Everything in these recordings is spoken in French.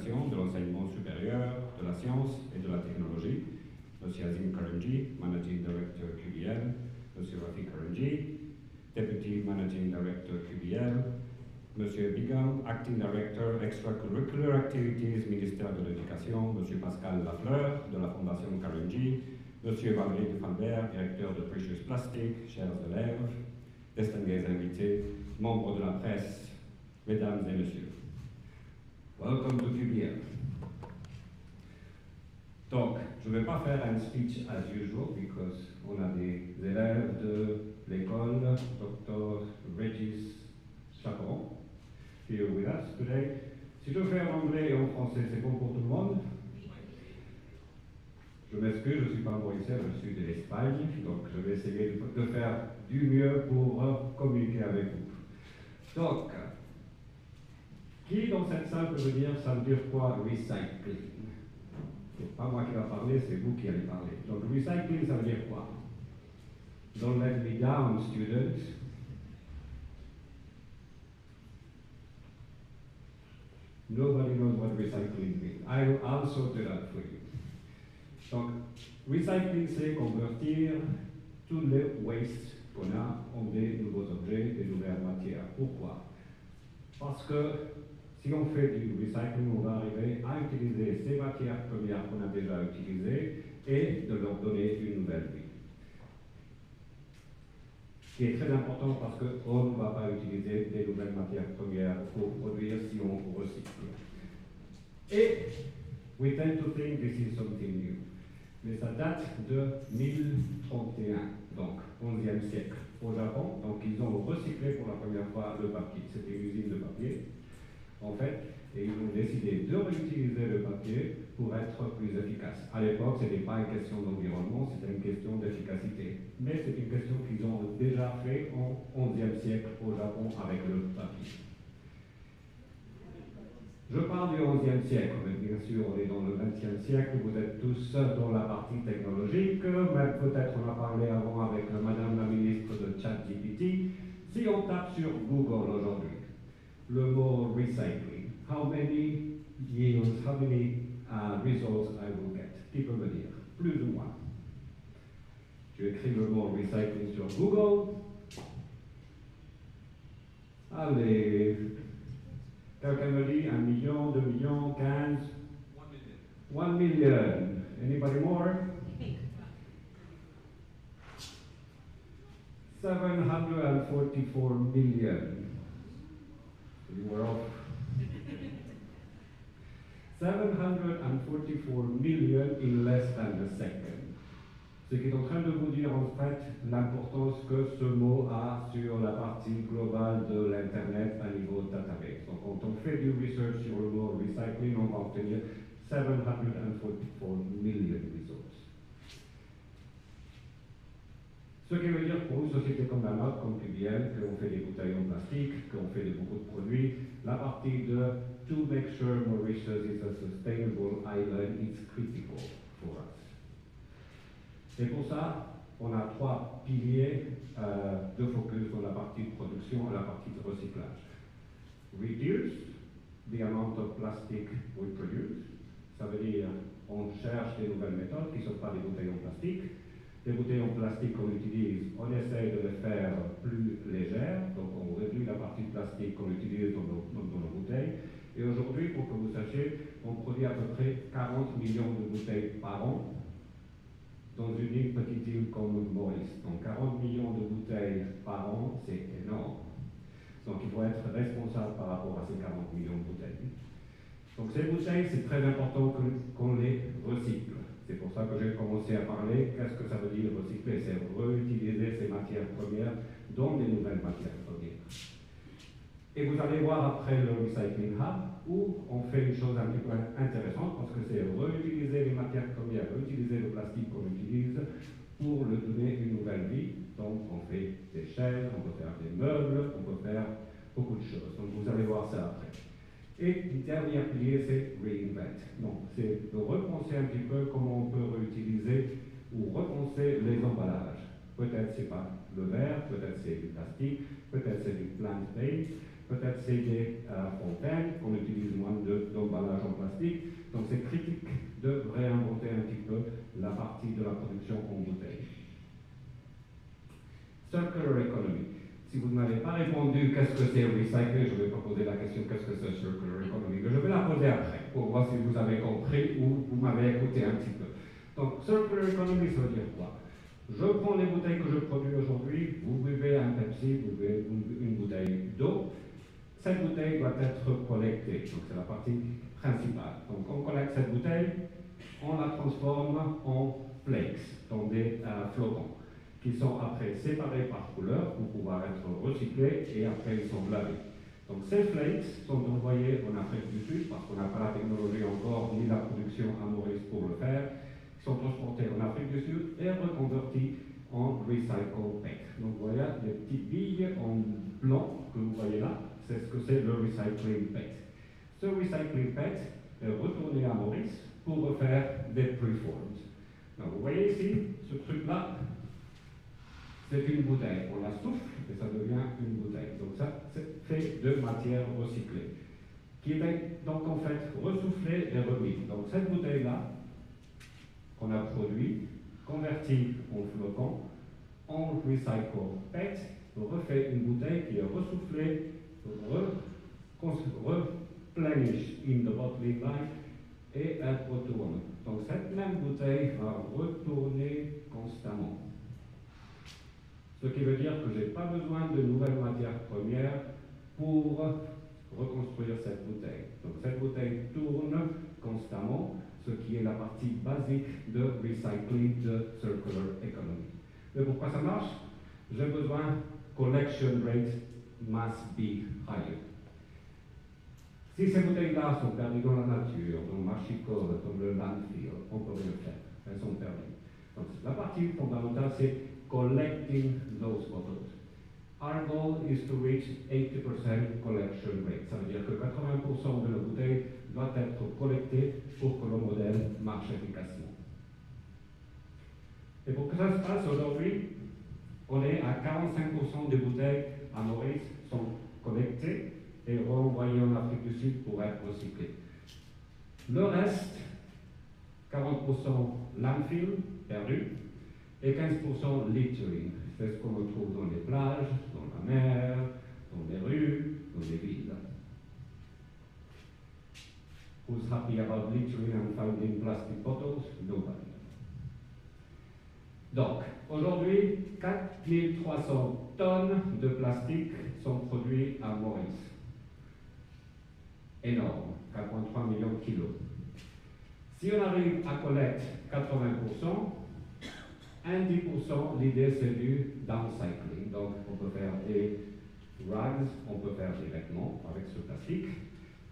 l'éducation, de l'enseignement supérieur, de la science et de la technologie, M. Azim Karanji, Managing Director QBL, M. Rafi Karanji, Deputy Managing Director QBL, M. Bigam, Acting Director Extracurricular Activities, Ministère de l'Éducation, M. Pascal Lafleur, de la Fondation Karanji, M. Valérie de Falbert, Directeur de Precious Plastic, chers élèves, distingués invités, membres de la presse, mesdames et messieurs. Welcome to QBL. Donc, je ne vais pas faire un speech as usual, because on a des élèves de l'école Dr. Regis Chaperon here with us today. Si je fais en anglais et en français, c'est bon pour tout le monde? Je m'excuse, je ne suis pas mauricien, je suis de l'Espagne, donc je vais essayer de faire du mieux pour communiquer avec vous. Donc, qui dans cette salle peut me dire, ça veut dire quoi, recycling? C'est pas moi qui va parler, c'est vous qui allez parler. Donc, recycling, ça veut dire quoi? Don't let me down, students. Nobody knows what recycling means. I'll sort it out for you. Donc, recycling, c'est convertir tous les wastes qu'on a en des nouveaux objets, des nouvelles matières. Pourquoi? Parce que si on fait du recycling, on va arriver à utiliser ces matières premières qu'on a déjà utilisées et de leur donner une nouvelle vie. Ce qui est très important parce qu'on ne va pas utiliser des nouvelles matières premières pour produire si on recycle. Et we tend to think this is something new. Mais ça date de 1031, donc 11e siècle au Japon. Donc ils ont recyclé pour la première fois le papier. C'était une usine de papier, en fait, et ils ont décidé de réutiliser le papier pour être plus efficace. À l'époque, ce n'était pas une question d'environnement, c'était une question d'efficacité. Mais c'est une question qu'ils ont déjà fait en 11e siècle au Japon avec le papier. Je parle du 11e siècle, mais bien sûr on est dans le 20e siècle, vous êtes tous dans la partie technologique, mais peut-être on a parlé avant avec Madame la ministre de ChatGPT. Si on tape sur Google aujourd'hui, le mot recycling, how many yields, how many results I will get? Qui peut me dire? Plus ou moins. Tu écris le mot recycling sur Google. Allez. Quelqu'un me dit 1 million, 2 millions, 15? 1 million. Anybody more? 744 million. You were off. 744 million in less than a second. Ce qui est en train de vous dire en fait l'importance que ce mot a sur la partie globale de l'Internet à niveau database. Donc quand on fait du research sur le mot recycling, on va obtenir 744 million results. Ce qui veut dire pour une société comme la nôtre, comme QBL, qu'on fait des bouteilles en plastique, qu'on fait beaucoup de produits, la partie de to make sure Mauritius is a sustainable island is critical for us. Et pour ça, on a 3 piliers de focus dans la partie de production et la partie de recyclage. Reduce the amount of plastic we produce. Ça veut dire on cherche des nouvelles méthodes qui ne sont pas des bouteilles en plastique. Les bouteilles en plastique qu'on utilise, on essaye de les faire plus légères, donc on réduit la partie de plastique qu'on utilise dans nos bouteilles. Et aujourd'hui, pour que vous sachiez, on produit à peu près 40 millions de bouteilles par an dans une petite île comme Maurice. Donc 40 millions de bouteilles par an, c'est énorme. Donc il faut être responsable par rapport à ces 40 millions de bouteilles. Donc ces bouteilles, c'est très important qu'on les recycle. C'est pour ça que j'ai commencé à parler. Qu'est-ce que ça veut dire recycler? C'est réutiliser ces matières premières dans des nouvelles matières premières. Et vous allez voir après le Recycling Hub où on fait une chose un petit peu intéressante parce que c'est réutiliser les matières premières, réutiliser le plastique qu'on utilise pour le donner une nouvelle vie. Donc on fait des chaises, on peut faire des meubles, on peut faire beaucoup de choses. Donc vous allez voir ça après. Et le dernier pilier, c'est reinvent. Donc, c'est de repenser un petit peu comment on peut réutiliser ou repenser les emballages. Peut-être c'est pas le verre, peut-être c'est du plastique, peut-être c'est du plant-based, peut-être c'est des fontaines, qu'on utilise moins d'emballage en plastique. Donc c'est critique de réinventer un petit peu la partie de la production en bouteille. Circular economy. Si vous ne m'avez pas répondu qu'est-ce que c'est recycler, je ne vais pas poser la question qu'est-ce que c'est circular economy, mais je vais la poser après pour voir si vous avez compris ou vous m'avez écouté un petit peu. Donc circular economy, ça veut dire quoi? Je prends les bouteilles que je produis aujourd'hui, vous buvez un Pepsi, vous buvez une bouteille d'eau, cette bouteille doit être collectée, donc c'est la partie principale. Donc on collecte cette bouteille, on la transforme en flakes, dans des flocons, qui sont après séparés par couleur pour pouvoir être recyclés et après ils sont lavés. Donc ces flakes sont envoyés en Afrique du Sud parce qu'on n'a pas la technologie encore ni la production à Maurice pour le faire. Ils sont transportés en Afrique du Sud et reconvertis en recycle pack. Donc voilà les petites billes en blanc que vous voyez là, c'est ce que c'est le recycling pack. Ce recycling pack est retourné à Maurice pour refaire des preforms. Donc vous voyez ici, ce truc-là, c'est une bouteille. On la souffle et ça devient une bouteille. Donc ça, c'est fait de matière recyclée, qui est donc en fait ressoufflée et remise. Donc cette bouteille-là, qu'on a produit, convertie en flocon, en recycle PET, refait une bouteille qui est ressoufflée, replenished in the bottling line et elle retourne. Donc cette même bouteille va retourner constamment. Ce qui veut dire que je n'ai pas besoin de nouvelles matières premières pour reconstruire cette bouteille. Donc cette bouteille tourne constamment, ce qui est la partie basique de recycling de circular economy. Mais pourquoi ça marche? J'ai besoin collection rate must be higher. Si ces bouteilles-là sont perdues dans la nature, dans le machicole, dans le landfill, on peut rien faire. Elles sont perdues. Donc la partie fondamentale, c'est collecting those bottles. Our goal is to reach 80% collection rate. Ça veut dire que 80% de la bouteille doit être collectée pour que le modèle marche efficacement. Et pour que ça se passe aujourd'hui, on est à 45% des bouteilles à Maurice sont collectées et renvoyées en Afrique du Sud pour être recyclées. Le reste, 40% landfill, perdu, et 15% littering. C'est ce qu'on retrouve dans les plages, dans la mer, dans les rues, dans les villes. Who's happy about littering and finding plastic bottles? Nobody. Donc, aujourd'hui, 4300 tonnes de plastique sont produits à Maurice. Énorme, 4,3 millions de kilos. Si on arrive à collecter 80%, 10%, l'idée c'est du downcycling. Donc on peut faire des rags, on peut faire des vêtements avec ce plastique.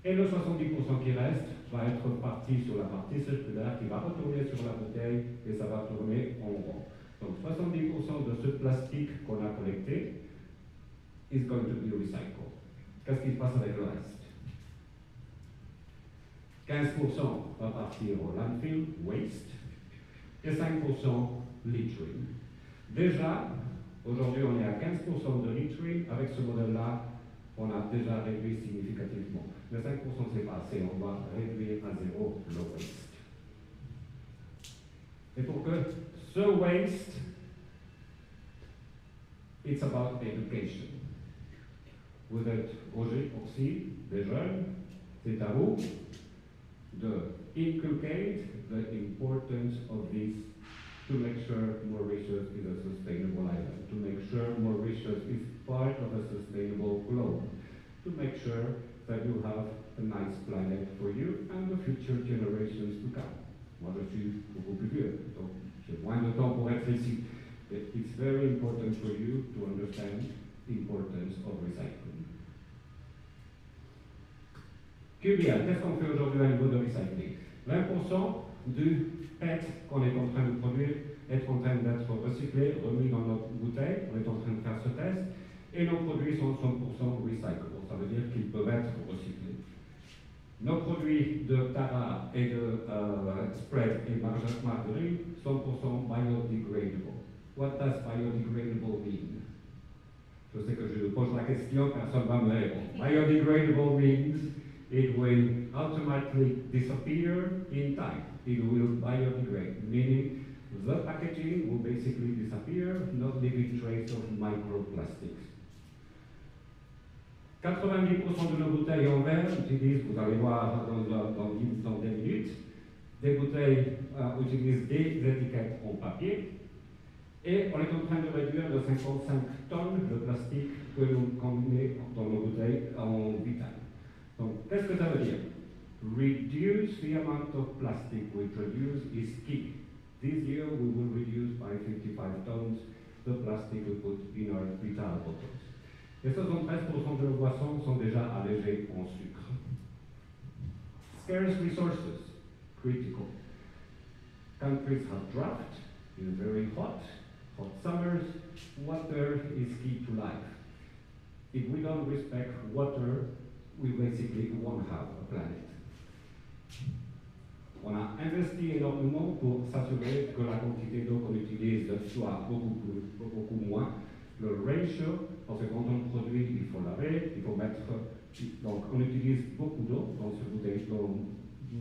Et le 70% qui reste va être parti sur la partie circulaire qui va retourner sur la bouteille et ça va tourner en rond. Donc 70% de ce plastique qu'on a collecté is going to be recycled. Qu'est-ce qui se passe avec le reste? 15% va partir au landfill, waste, et 5% littering. Déjà, aujourd'hui on est à 15% de littering, avec ce modèle-là, on a déjà réduit significativement. Mais 5% c'est pas assez, on doit réduire à zéro le waste. Et pour que ce waste, it's about education. Vous êtes Roger aussi, des jeunes, c'est à vous de inculcate the importance of this to make sure Mauritius is a sustainable island, to make sure Mauritius is part of a sustainable globe, to make sure that you have a nice planet for you and the future generations to come. Moi, je suis beaucoup plus vieux, donc j'ai moins de temps pour être ici. It's very important for you to understand the importance of recycling. QBL, qu'est-ce qu'on fait aujourd'hui à niveau de recycling? 20% du PET qu'on est en train de produire est en train d'être recyclé, remis dans notre bouteille, on est en train de faire ce test, et nos produits sont 100% recyclables, ça veut dire qu'ils peuvent être recyclés. Nos produits de Tara et de spread et margarine, 100% biodegradable. What does biodegradable mean? Je sais que je pose la question, personne ne va me répondre. Biodegradable means it will automatically disappear in time. It will biodegrade, meaning the packaging will basically disappear, not leaving trace of microplastics. 90% de nos bouteilles en verre utilisent, vous allez voir dans des minutes, des bouteilles utilisent des étiquettes en papier, et on est en train de réduire de 55 tonnes le plastique que nous contenons dans nos bouteilles en vital. Donc, qu'est-ce que ça veut dire? Reduce the amount of plastic we produce is key. This year we will reduce by 55 tons the plastic we put in our vital bottles. Et 73% de nos boissons sont déjà allégées en sucre. Scarce resources, critical. Countries have drought, it's very hot summers. Water is key to life. If we don't respect water, we basically won't have a planet. On a investi énormément pour s'assurer que la quantité d'eau qu'on utilise soit beaucoup moins. Le ratio, parce que quand on produit, il faut laver, il faut mettre. Donc, on utilise beaucoup d'eau dans ce bouteille,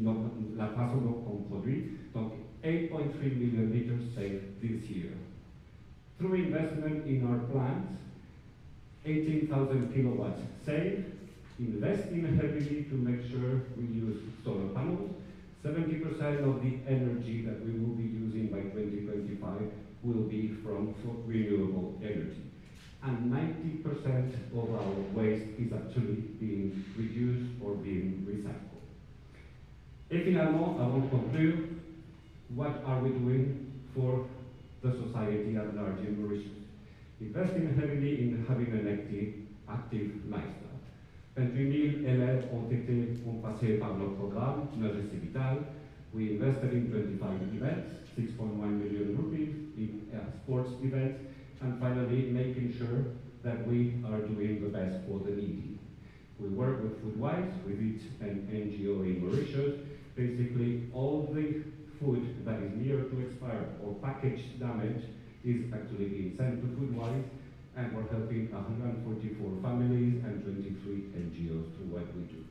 dans la façon dont on produit. Donc, 8.3 million liters saved this year. Through investment in our plants, 18,000 kilowatts saved. Investing heavily to make sure we use solar panels. 70% of the energy that we will be using by 2025 will be from renewable energy. And 90% of our waste is actually being reduced or being recycled. Et finalement, avant de conclure, what are we doing for the society at large in Mauritius? Investing heavily in having an active lifestyle. 28 000 élèves ont passé par notre programme, Nurse Vital. We invested in 25 events, 6.1 million rupees in sports events, and finally making sure that we are doing the best for the needy. We work with Foodwise, with it an NGO in Mauritius. Basically, all the food that is near to expire or package damage is actually being sent to Foodwise, and we're helping 144 families and 23 NGOs through what we do.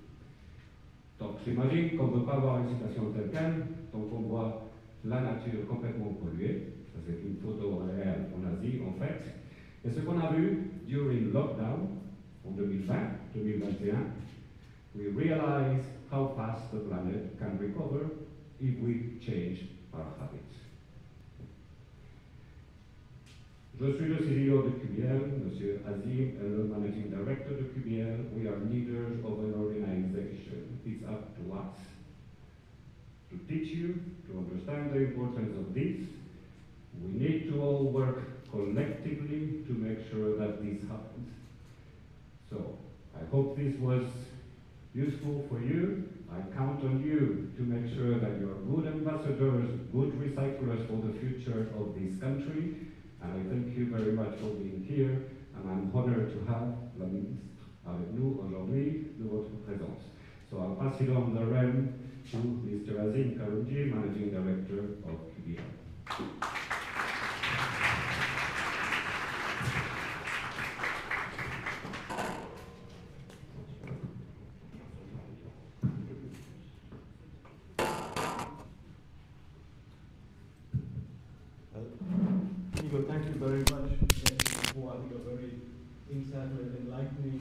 Donc j'imagine qu'on ne peut pas avoir une situation telle qu'elle, donc on voit la nature complètement polluée. Ça c'est une photo réelle en Asie en fait. Et ce qu'on a vu during lockdown en 2020-2021, we realize how fast the planet can recover if we change our habits. Je suis le CEO de QBL, Monsieur Azim, and the Managing Director de QBL. We are leaders of an organization. It's up to us to teach you, to understand the importance of this. We need to all work collectively to make sure that this happens. So, I hope this was useful for you. I count on you to make sure that you're good ambassadors, good recyclers for the future of this country. And I thank you very much for being here, and I'm honored to have la ministre avec nous aujourd'hui de votre présence. So I'll pass it on the realm to Mr. Azim Karunji, Managing Director of QBL. Thank you very much for I think a very insightful and enlightening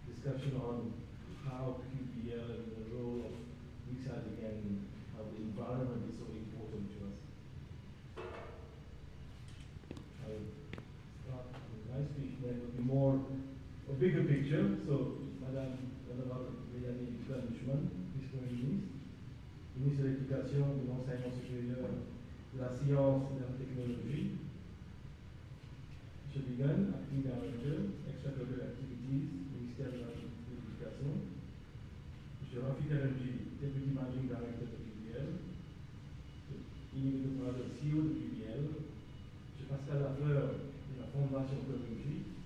discussion on how QBL and the role of recycling and how the environment is so important to us. I'll start with my speech, then it will be more a bigger picture. So, Madame Dookun-Luchoomun, Vice-Premier ministre, ministre de l'Éducation, de l'Enseignement supérieur, de la Science et de la Technologie. M. Bigan, Acting Director, Extracurricular Activities, Ministère de l'Éducation. M. Rafi Karenji, Deputy Managing Director de QBL. Inauguration, CEO de QBL. M. Pascal Lafleur, de la Fondation Ecologie.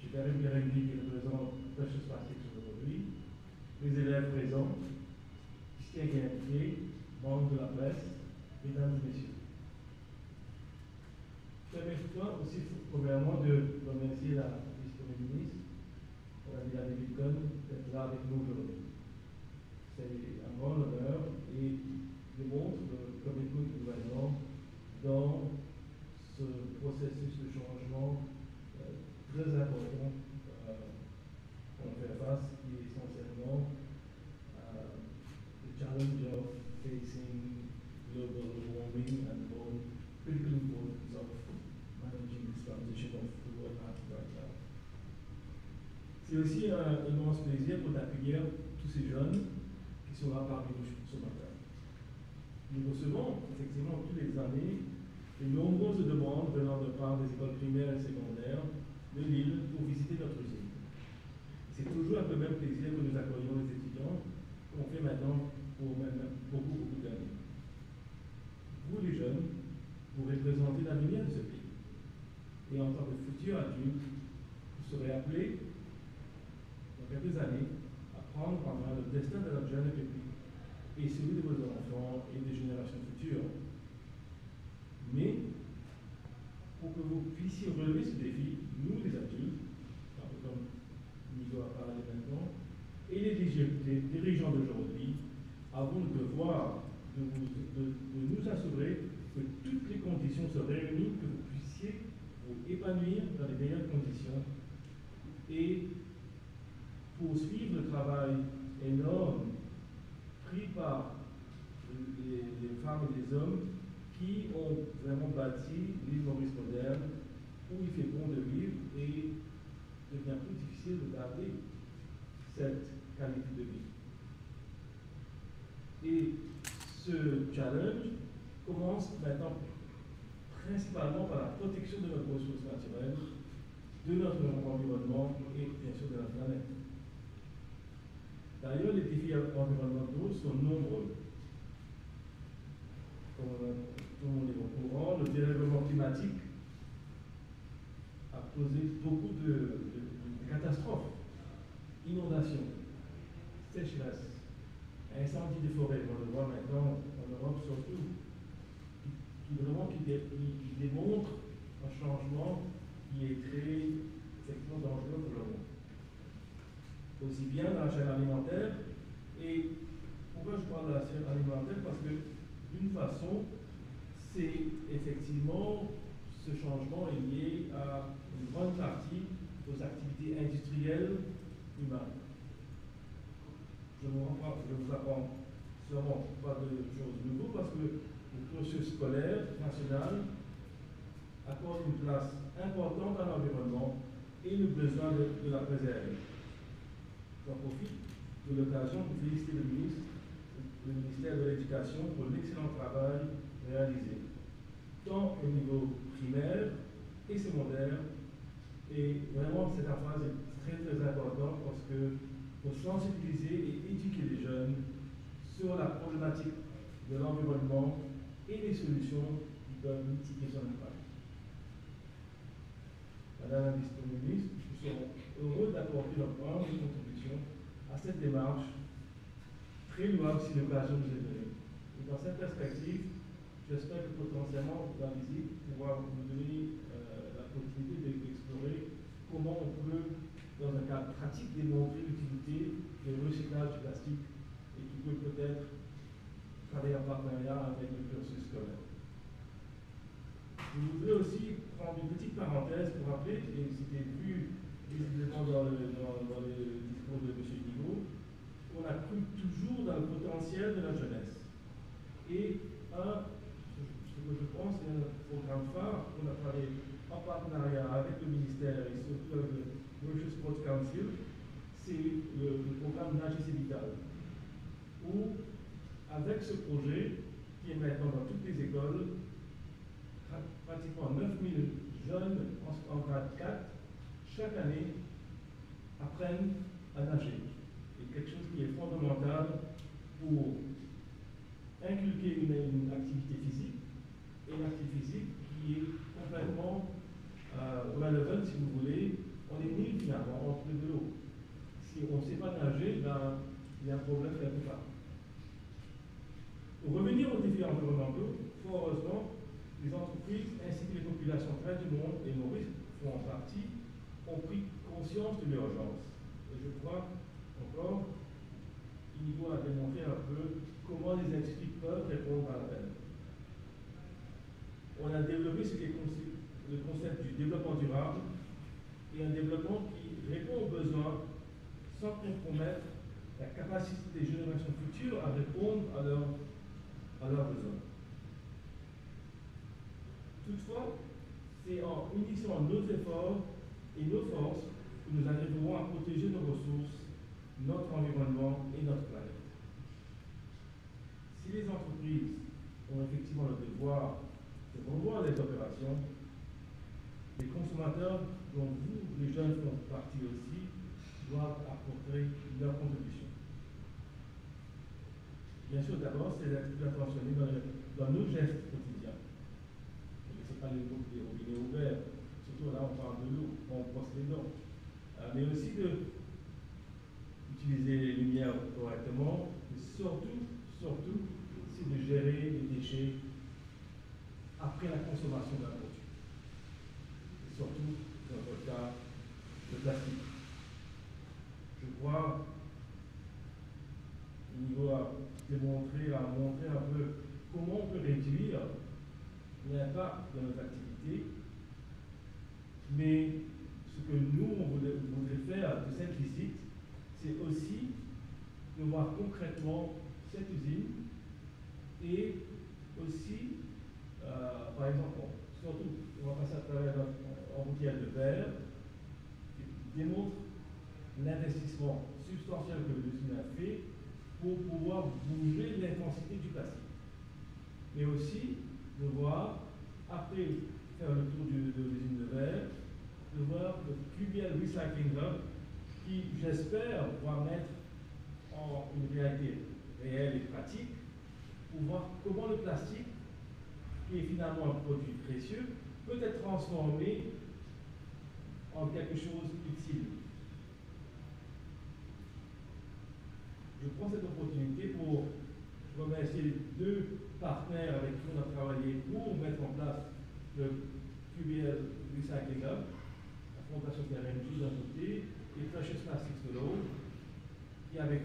M. Karim Karenji, qui représente Precious Plastics aujourd'hui. Les élèves présents. Membres de la presse, mesdames et messieurs. Permettez-moi aussi, premièrement, de remercier la vice-première ministre, Mme Dookun, d'être là avec nous aujourd'hui. C'est un grand honneur et démontre le commitment du gouvernement dans ce processus de changement très important qu'on fait face, qui est essentiellement the challenge of facing global warming and the critical importance of managing this transition of the world right now. C'est aussi un immense plaisir pour accueillir tous ces jeunes qui sont là parmi nous ce matin. Nous recevons effectivement toutes les années de nombreuses demandes venant de part des écoles primaires et secondaires de l'île pour visiter notre usine. C'est toujours avec le même plaisir que nous accueillons les étudiants, qu'on fait maintenant pour beaucoup d'années. Vous les jeunes, vous représentez l'avenir de ce pays. Et en tant que futurs adultes, vous serez appelés dans quelques années à prendre en main le destin de notre jeune pays et celui de vos enfants et des générations futures. Mais, pour que vous puissiez relever ce défi, nous les adultes, un peu comme Nico a parlé maintenant, et les dirigeants d'aujourd'hui, avons le devoir de nous assurer que toutes les conditions se réunissent, que vous puissiez vous épanouir dans les meilleures conditions et poursuivre le travail énorme pris par les femmes et les hommes qui ont vraiment bâti l'île Maurice moderne, où il fait bon de vivre et devient plus difficile de garder cette qualité de vie. Et ce challenge commence maintenant principalement par la protection de notre ressources naturelles, de notre environnement et bien sûr de la planète. D'ailleurs, les défis environnementaux sont nombreux. Comme tout le monde est au courant, le dérèglement climatique a posé beaucoup de catastrophes, inondations, sécheresse, incendies de forêt, on le voit maintenant en Europe surtout, qui démontre un changement qui est très effectivement dangereux pour le monde. Aussi bien dans la chaîne alimentaire, et pourquoi je parle de la chaîne alimentaire? Parce que d'une façon, c'est effectivement ce changement est lié à une grande partie aux activités industrielles humaines. Je ne vous apprends sûrement pas de choses nouvelles parce que le cursus scolaire national accorde une place importante à l'environnement et le besoin de la préserver. J'en profite de l'occasion pour féliciter le ministère de l'Éducation pour l'excellent travail réalisé, tant au niveau primaire et secondaire. Et vraiment, cette phase est très très importante parce que pour sensibiliser et éduquer les jeunes sur la problématique de l'environnement et les solutions qui peuvent mitiger son impact. Madame la vice-première ministre, nous sommes heureux d'apporter notre grande contribution à cette démarche très louable si l'occasion nous est donnée. Et dans cette perspective, j'espère que potentiellement la visite pourra nous donner la possibilité d'explorer comment on peut, dans un cadre pratique, démontrer l'utilité du recyclage du plastique et qui peut peut-être travailler en partenariat avec le cursus scolaire. Je voudrais aussi prendre une petite parenthèse pour rappeler, et c'était vu visiblement dans le discours de M. Nigo, qu'on a cru toujours dans le potentiel de la jeunesse. Et ce que je pense, c'est un programme phare qu'on a travaillé en partenariat avec le ministère et surtout avec le World Sports Council, c'est le programme Nager c'est vital, où avec ce projet, qui est maintenant dans toutes les écoles, pratiquement 9000 jeunes en grade 4, chaque année, apprennent à nager. C'est quelque chose qui est fondamental pour inculquer une activité physique, et une activité physique qui est complètement relevant, si vous voulez. On est mis finalement entre les deux. Si on ne sait pas nager, ben, il y a un problème quelque part. Pour revenir aux défis environnementaux, fort heureusement, les entreprises ainsi que les populations près du monde, et Maurice font en partie, ont pris conscience de l'urgence. Et je crois encore, Inigo a démontré un peu comment les industries peuvent répondre à l'appel. On a développé ce qui est le concept du développement durable et un développement qui répond aux besoins sans compromettre la capacité des générations futures à répondre à leurs besoins. Toutefois, c'est en unissant nos efforts et nos forces que nous arriverons à protéger nos ressources, notre environnement et notre planète. Si les entreprises ont effectivement le devoir de revoir les opérations, les consommateurs, dont vous, les jeunes, font partie aussi, doivent apporter leur contribution. Bien sûr, d'abord, c'est d'être plus attentionné dans nos gestes quotidiens. Ce n'est pas les robinets ouverts, surtout là on parle de l'eau, on brosse les dents. Mais aussi d'utiliser les lumières correctement, et surtout, c'est de gérer les déchets après la consommation d'un produit. Et surtout, dans notre cas, le plastique. Je crois, Inigo a montré un peu comment on peut réduire l'impact de notre activité, mais ce que nous, on voudrait faire de cette visite, c'est aussi de voir concrètement cette usine et aussi, par exemple, surtout, on va passer à travers un bouteille de verre qui démontre l'investissement substantiel que l'usine a fait pour pouvoir bouger l'intensité du plastique. Mais aussi de voir, après faire le tour de l'usine de verre, de voir le QBL Recycling Hub qui, j'espère, va mettre en une réalité réelle et pratique pour voir comment le plastique, qui est finalement un produit précieux, peut être transformé en quelque chose d'utile. Je prends cette opportunité pour remercier les deux partenaires avec qui on a travaillé pour mettre en place le QBL Recycling Hub, la Fondation Beverages d'un côté et Precious Plastics de l'autre, qui avec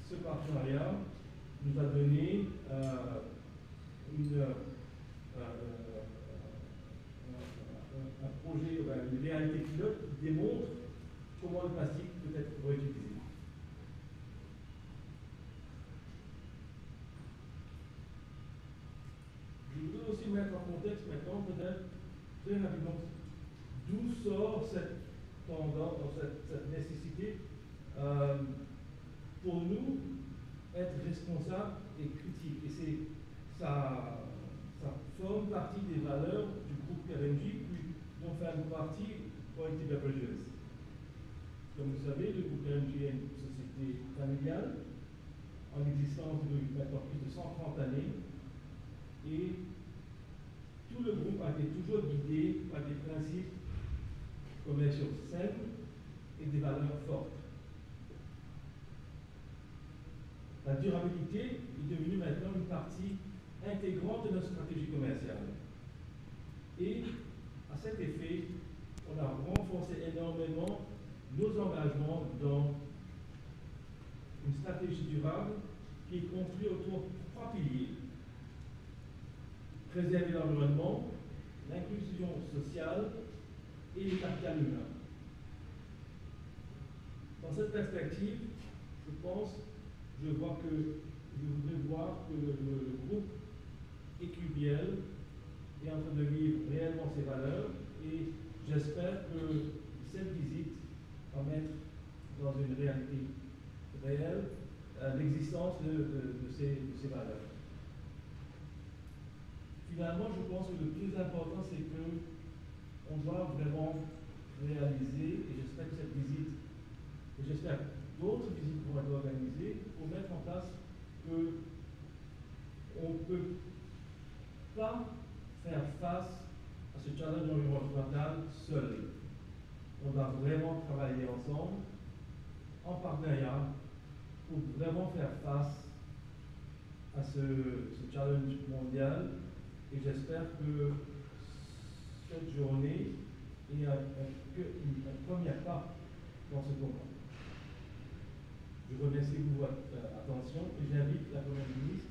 ce partenariat nous a donné un projet, une réalité pilote qui démontre comment le plastique peut être réutilisé. Je voudrais aussi mettre en contexte maintenant, peut-être très rapidement, d'où sort cette tendance, cette nécessité pour nous être responsables et critiques. Et ça forme partie des valeurs du groupe RNG, dont fait une partie Beverages. Comme vous savez, le groupe RNG est une société familiale en existence depuis maintenant plus de 130 années. Et tout le groupe a été toujours guidé par des principes commerciaux sains et des valeurs fortes. La durabilité est devenue maintenant une partie intégrante de notre stratégie commerciale. Et à cet effet, on a renforcé énormément nos engagements dans une stratégie durable qui est construite autour de 3 piliers. Préserver l'environnement, l'inclusion sociale et le capital humain. Dans cette perspective, je voudrais voir que le groupe EQBL est en train de vivre réellement ses valeurs et j'espère que cette visite va mettre dans une réalité réelle l'existence de ces valeurs. Finalement, je pense que le plus important, c'est qu'on doit vraiment réaliser, et j'espère que cette visite, et j'espère que d'autres visites vont être organisées, pour mettre en place qu'on ne peut pas faire face à ce challenge environnemental seul. On doit vraiment travailler ensemble, en partenariat, pour vraiment faire face à ce challenge mondial Et j'espère que cette journée est un premier pas dans ce combat. Je remercie pour votre attention et j'invite la Première ministre,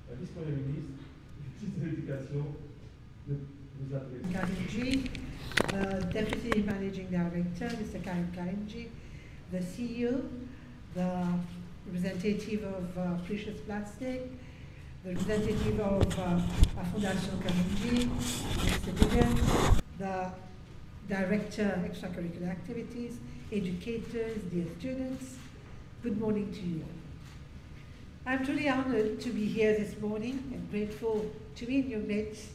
la vice-première ministre, ministre de l'Éducation, de vous adresser. Karimji, the Deputy Managing Director, Mr. Karimji, the CEO, the representative of Precious Plastic, the representative of Fondation Karimji, Mr. Dookun, the Director Extracurricular Activities, educators, dear students, good morning to you. I'm truly honored to be here this morning and grateful to be in your midst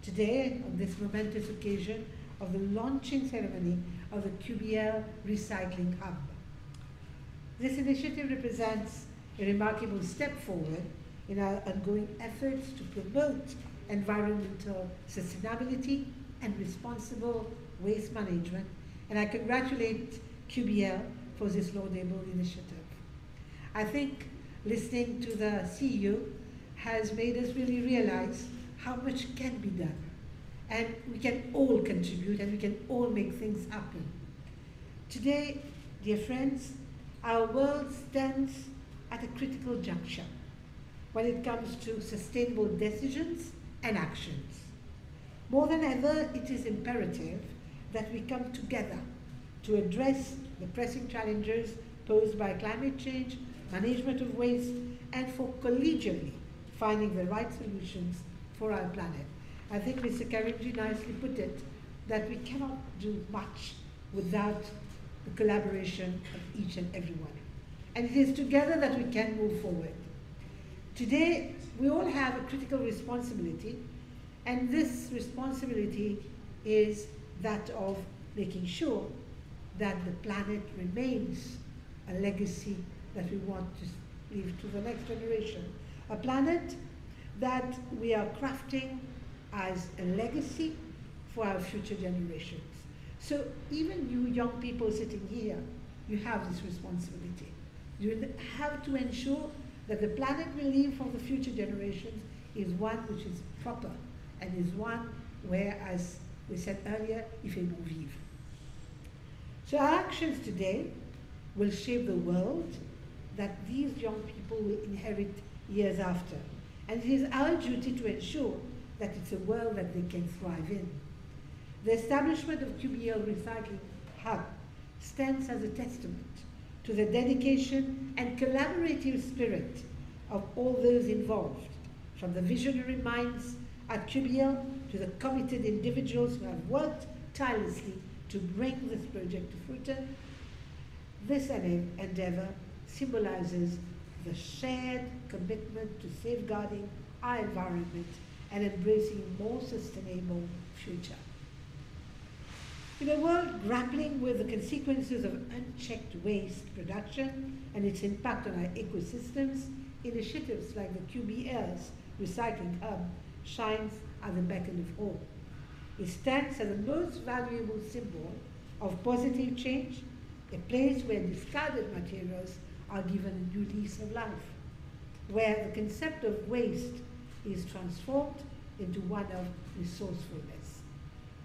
today on this momentous occasion of the launching ceremony of the QBL Recycling Hub. This initiative represents a remarkable step forward in our ongoing efforts to promote environmental sustainability and responsible waste management, and I congratulate QBL for this laudable initiative. I think listening to the CEO has made us really realize how much can be done, and we can all contribute and we can all make things happen. Today, dear friends, our world stands at a critical juncture when it comes to sustainable decisions and actions. More than ever, it is imperative that we come together to address the pressing challenges posed by climate change, management of waste, and for collegially finding the right solutions for our planet. I think Mr. Karimji nicely put it, that we cannot do much without the collaboration of each and everyone. And it is together that we can move forward. Today, we all have a critical responsibility, and this responsibility is that of making sure that the planet remains a legacy that we want to leave to the next generation. A planet that we are crafting as a legacy for our future generations. So even you young people sitting here, you have this responsibility. You have to ensure that the planet we leave for the future generations is one which is proper and is one where, as we said earlier, il fait bon vivre. So our actions today will shape the world that these young people will inherit years after. And it is our duty to ensure that it's a world that they can thrive in. The establishment of QBL Recycling Hub stands as a testament to the dedication and collaborative spirit of all those involved, from the visionary minds at QBL to the committed individuals who have worked tirelessly to bring this project to fruition. This endeavor symbolizes the shared commitment to safeguarding our environment and embracing a more sustainable future. In a world grappling with the consequences of unchecked waste production and its impact on our ecosystems, initiatives like the QBL's Recycling Hub shines at the beckon of all. It stands as the most valuable symbol of positive change, a place where discarded materials are given a new lease of life, where the concept of waste is transformed into one of resourcefulness.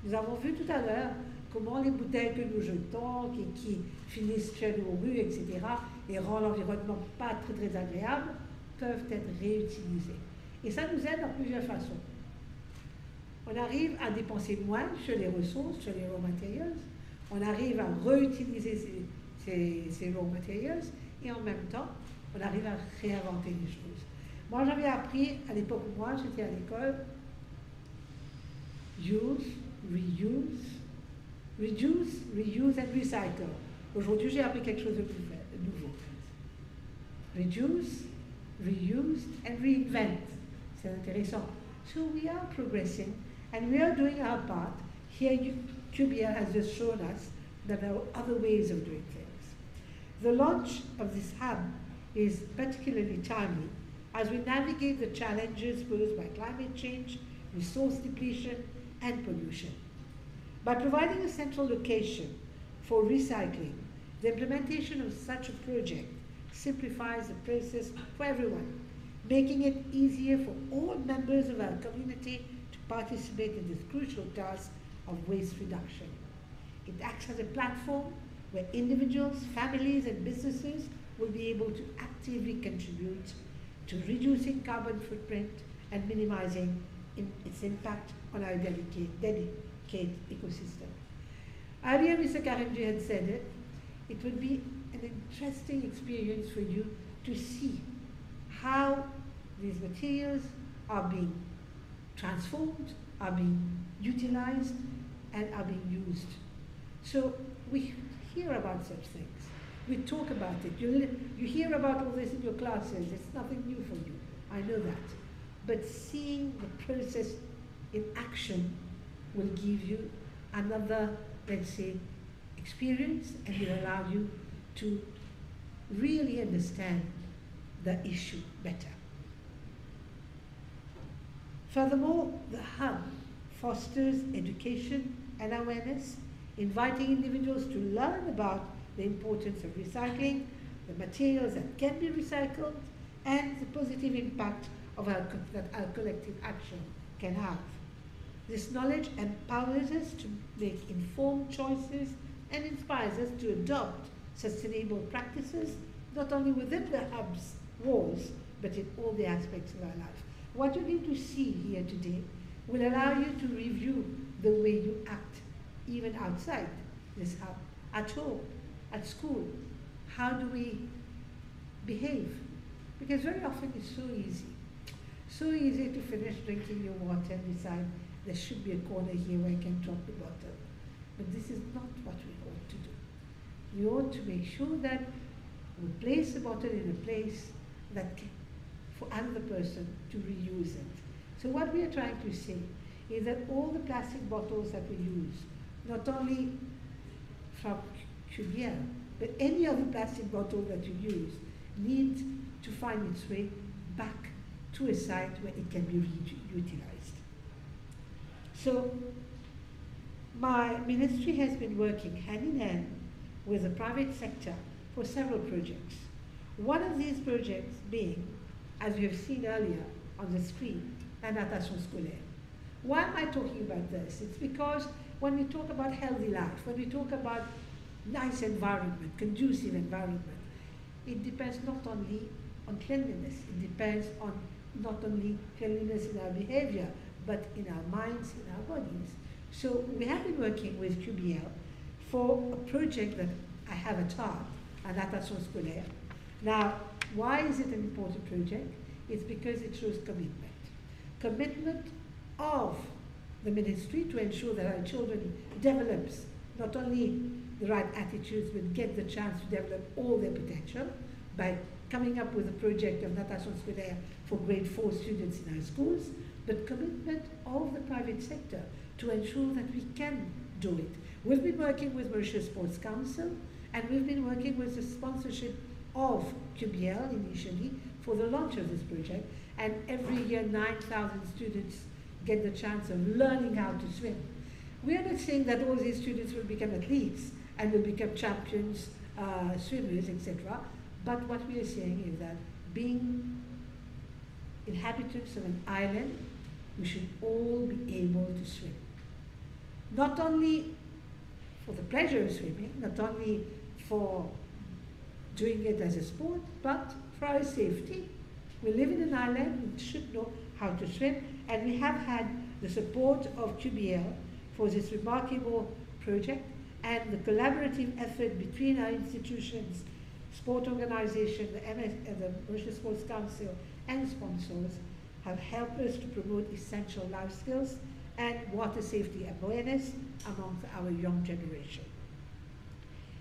Nous avons vu tout à l'heure comment les bouteilles que nous jetons, qui finissent chez nos rues, etc., et rendent l'environnement pas très agréable, peuvent être réutilisées. Et ça nous aide en plusieurs façons. On arrive à dépenser moins sur les ressources, sur les raw materials, on arrive à réutiliser ces raw materials, et en même temps, on arrive à réinventer les choses. Moi, j'avais appris, à l'époque où moi, j'étais à l'école, use, reuse and recycle. Aujourd'hui, j'ai appris quelque chose de nouveau. Reduce, reuse and reinvent. C'est intéressant. So we are progressing and we are doing our part. Here, QBL has just shown us that there are other ways of doing things. The launch of this hub is particularly timely as we navigate the challenges posed by climate change, resource depletion, and pollution. By providing a central location for recycling, the implementation of such a project simplifies the process for everyone, making it easier for all members of our community to participate in this crucial task of waste reduction. It acts as a platform where individuals, families, and businesses will be able to actively contribute to reducing carbon footprint and minimizing its impact on our delicate ecosystem. Earlier, Mr. Karimji had said it. It would be an interesting experience for you to see how these materials are being transformed, are being utilized, and are being used. So we hear about such things. We talk about it. You hear about all this in your classes. It's nothing new for you. I know that. But seeing the process in action will give you another, let's say, experience, and will allow you to really understand the issue better. Furthermore, the hub fosters education and awareness, inviting individuals to learn about the importance of recycling, the materials that can be recycled, and the positive impact of that our collective action can have. This knowledge empowers us to make informed choices and inspires us to adopt sustainable practices, not only within the hub's walls, but in all the aspects of our life. What you're going to see here today will allow you to review the way you act, even outside this hub, at home, at school. How do we behave? Because very often it's so easy to finish drinking your water and decide there should be a corner here where I can drop the bottle. But this is not what we ought to do. We ought to make sure that we place the bottle in a place that can, for another person to reuse it. So what we are trying to say is that all the plastic bottles that we use, not only from Cuvier, but any other plastic bottle that you use, needs to find its way back to a site where it can be utilized. So my ministry has been working hand in hand with the private sector for several projects. One of these projects being, as you have seen earlier on the screen, Inauguration scolaire. Why am I talking about this? It's because when we talk about healthy life, when we talk about nice environment, conducive environment, it depends not only on cleanliness, it depends on not only cleanliness in our behavior, but in our minds, in our bodies. So we have been working with QBL for a project that I have at heart, Inauguration scolaire. Now, why is it an important project? It's because it shows commitment. Commitment of the ministry to ensure that our children develops not only the right attitudes, but get the chance to develop all their potential by coming up with a project of Inauguration scolaire for grade 4 students in our schools, but commitment of the private sector to ensure that we can do it. We've been working with Mauritius Sports Council, and we've been working with the sponsorship of QBL initially for the launch of this project, and every year 9,000 students get the chance of learning how to swim. We are not saying that all these students will become athletes and will become champions, swimmers, etc. But what we are saying is that being inhabitants of an island, we should all be able to swim. Not only for the pleasure of swimming, not only for doing it as a sport, but for our safety. We live in an island, we should know how to swim, and we have had the support of QBL for this remarkable project, and the collaborative effort between our institutions, sport organization, the Mauritius Sports Council, and sponsors have helped us to promote essential life skills and water safety awareness amongst our young generation.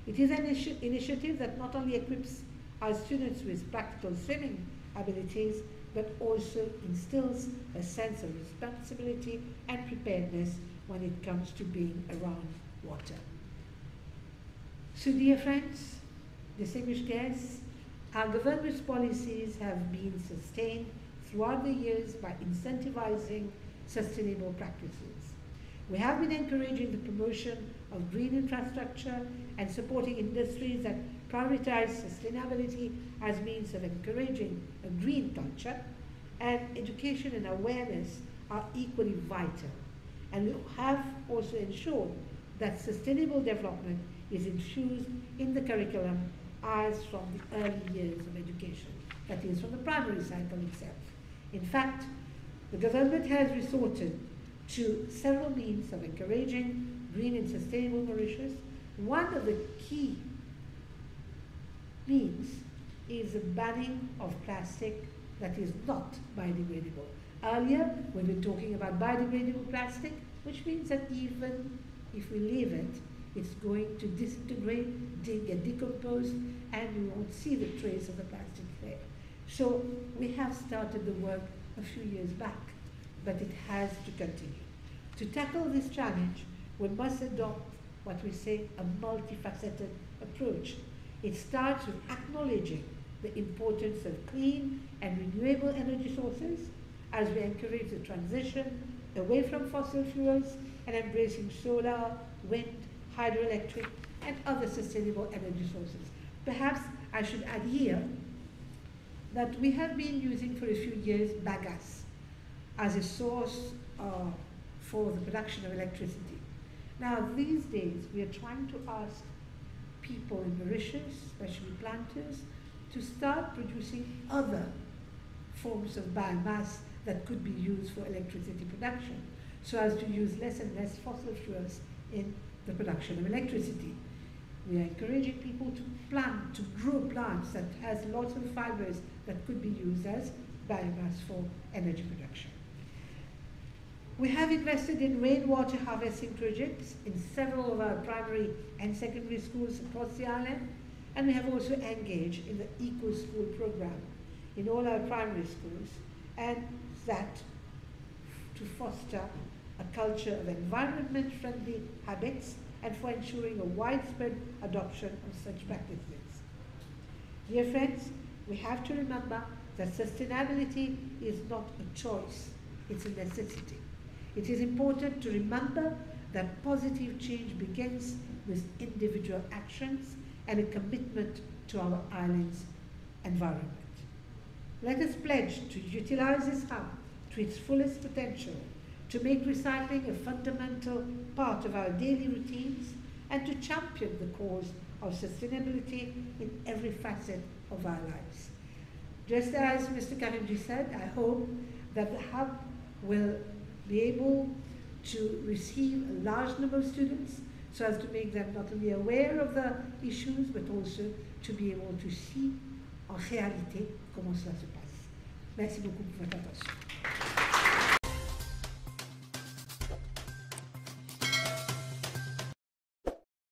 It is an initiative that not only equips our students with practical swimming abilities, but also instills a sense of responsibility and preparedness when it comes to being around water. So dear friends, distinguished guests, our government's policies have been sustained throughout the years by incentivizing sustainable practices. We have been encouraging the promotion of green infrastructure and supporting industries that prioritize sustainability as means of encouraging a green culture, And education and awareness are equally vital. And we have also ensured that sustainable development is infused in the curriculum as from the early years of education, that is, from the primary cycle itself. In fact, the government has resorted to several means of encouraging green and sustainable Mauritius. One of the key means is the banning of plastic that is not biodegradable. Earlier, we've been talking about biodegradable plastic, which means that even if we leave it, it's going to disintegrate, get decomposed, and we won't see the trace of the plastic there. So we have started the work a few years back, but it has to continue. To tackle this challenge, we must adopt what we say a multifaceted approach. It starts with acknowledging the importance of clean and renewable energy sources as we encourage the transition away from fossil fuels and embracing solar, wind, hydroelectric, and other sustainable energy sources. Perhaps I should add here that we have been using for a few years bagasse as a source for the production of electricity. Now, these days, we are trying to ask people in Mauritius, especially planters, to start producing other forms of biomass that could be used for electricity production, so as to use less and less fossil fuels in the production of electricity. We are encouraging people to plant, to grow plants that has lots of fibers that could be used as biomass for energy production. We have invested in rainwater harvesting projects in several of our primary and secondary schools across the island, and we have also engaged in the eco-school program in all our primary schools, and that to foster a culture of environment-friendly habits and for ensuring a widespread adoption of such practices. Dear friends, we have to remember that sustainability is not a choice, it's a necessity. It is important to remember that positive change begins with individual actions and a commitment to our island's environment. Let us pledge to utilize this hub to its fullest potential, to make recycling a fundamental part of our daily routines, and to champion the cause of sustainability in every facet of our lives. Just as Mr. Karimji said, I hope that the hub will be able to receive a large number of students so as to make them not only aware of the issues, but also to be able to see en réalité comment cela se passe. Merci beaucoup pour votre attention.